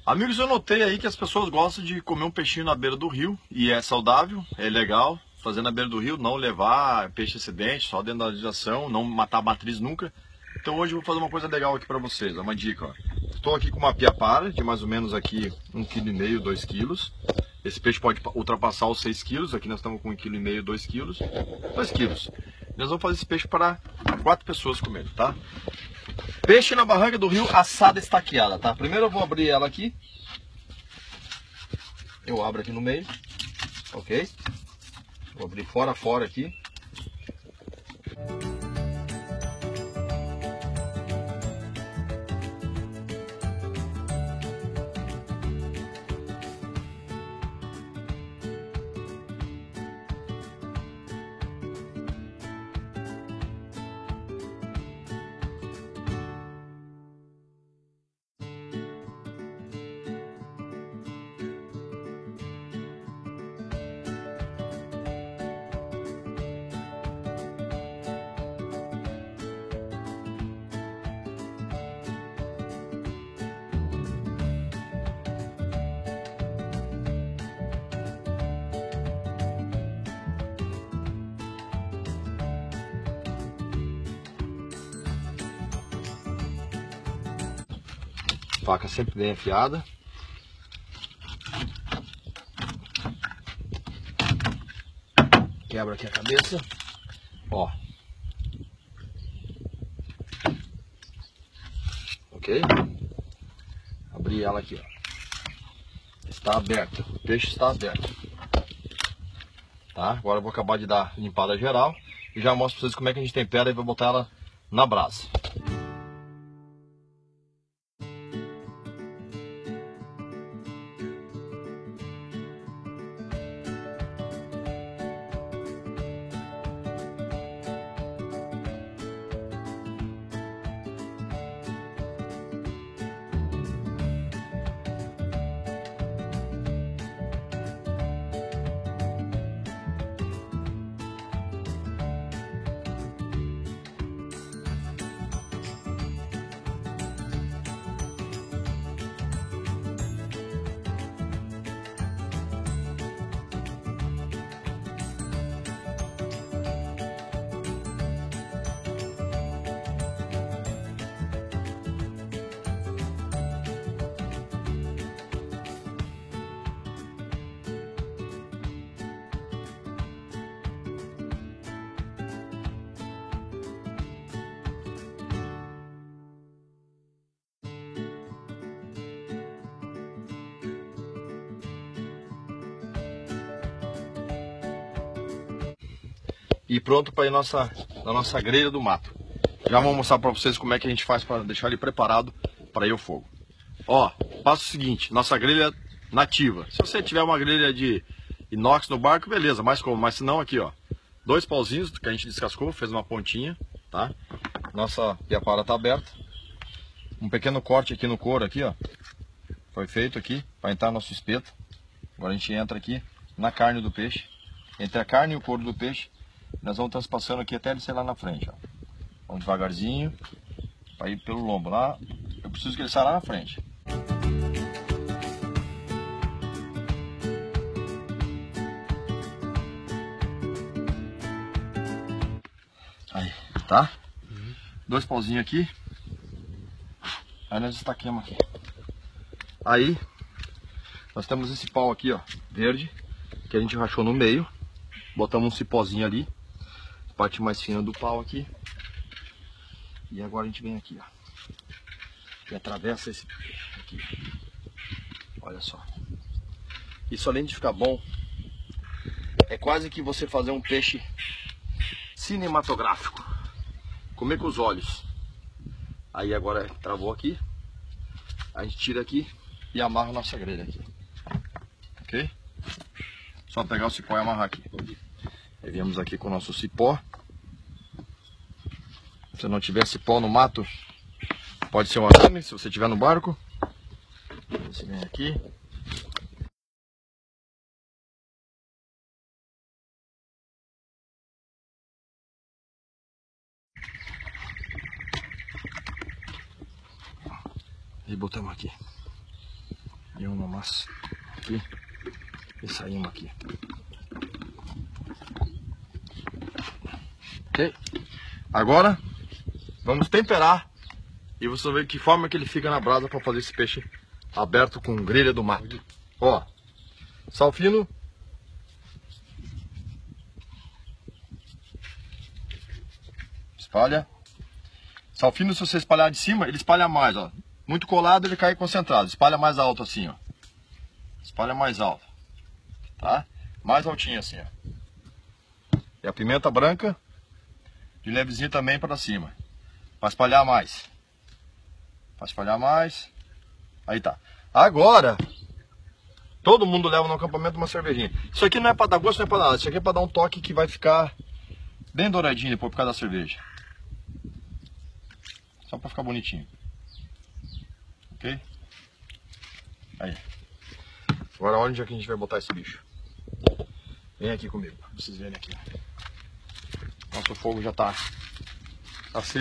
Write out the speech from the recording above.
Amigos, eu notei aí que as pessoas gostam de comer um peixinho na beira do rio e é saudável, é legal fazer na beira do rio, não levar peixe acidente, só dentro da legislação, não matar a matriz nunca. Então hoje eu vou fazer uma coisa legal aqui para vocês, uma dica, ó. Estou aqui com uma piapara de mais ou menos aqui 1,5 kg, 2 kg. Esse peixe pode ultrapassar os 6 kg, aqui nós estamos com 1,5 kg, 2 kg. 2 kg. Nós vamos fazer esse peixe para 4 pessoas comer, tá? Peixe na barranca do rio, assada estaqueada, tá? Primeiro eu vou abrir ela aqui. Eu abro aqui no meio, ok? Vou abrir fora a fora aqui. Faca sempre bem afiada. Quebra aqui a cabeça. Ó. Ok? Abri ela aqui, ó. Está aberta. O peixe está aberto. Tá? Agora eu vou acabar de dar limpada geral e já mostro pra vocês como é que a gente tempera e vai botar ela na brasa. E pronto para ir na nossa grelha do mato. Já vou mostrar para vocês como é que a gente faz para deixar ele preparado para ir ao fogo. Ó, passo o seguinte, nossa grelha nativa. Se você tiver uma grelha de inox no barco, beleza, mas como? Mas se não, aqui ó, 2 pauzinhos que a gente descascou, fez uma pontinha, tá? Nossa piapara tá aberta. Um pequeno corte aqui no couro aqui, ó. Foi feito aqui para entrar nosso espeto. Agora a gente entra aqui na carne do peixe. Entre a carne e o couro do peixe, nós vamos transpassando aqui até ele ser lá na frente, ó. Vamos devagarzinho, para ir pelo lombo lá. Eu preciso que ele saia lá na frente. Aí, tá? 2 pauzinhos aqui. Aí nós destaquemos aqui. Aí, nós temos esse pau aqui, ó, verde, que a gente rachou no meio. Botamos um cipózinho ali, parte mais fina do pau aqui. E agora a gente vem aqui, ó, e atravessa esse aqui. Olha só. Isso, além de ficar bom, é quase que você fazer um peixe cinematográfico. Comer com os olhos. Aí agora travou aqui. A gente tira aqui e amarra a nossa grelha aqui. Ok? Só pegar o cipó e amarrar aqui. Aí viemos aqui com o nosso cipó. Se não tiver cipó no mato, pode ser um arame, se você tiver no barco. Você vem aqui. E botamos aqui. E uma massa aqui. E saímos aqui. Ok? Agora, vamos temperar. E você vai ver que forma que ele fica na brasa para fazer esse peixe aberto com grelha do mato. Ó, sal fino. Espalha. Sal fino, se você espalhar de cima, ele espalha mais, ó. Muito colado, ele cai concentrado. Espalha mais alto assim, ó. Espalha mais alto. Tá? Mais altinho assim, ó. E a pimenta branca, de levezinho também para cima. Para espalhar mais. Para espalhar mais. Aí tá. Agora, todo mundo leva no acampamento uma cervejinha. Isso aqui não é para dar gosto, não é para nada. Isso aqui é para dar um toque que vai ficar bem douradinho depois por causa da cerveja. Só para ficar bonitinho. Ok? Aí. Agora onde é que a gente vai botar esse bicho? Vem aqui comigo, pra vocês verem aqui. Nosso fogo já tá aceso.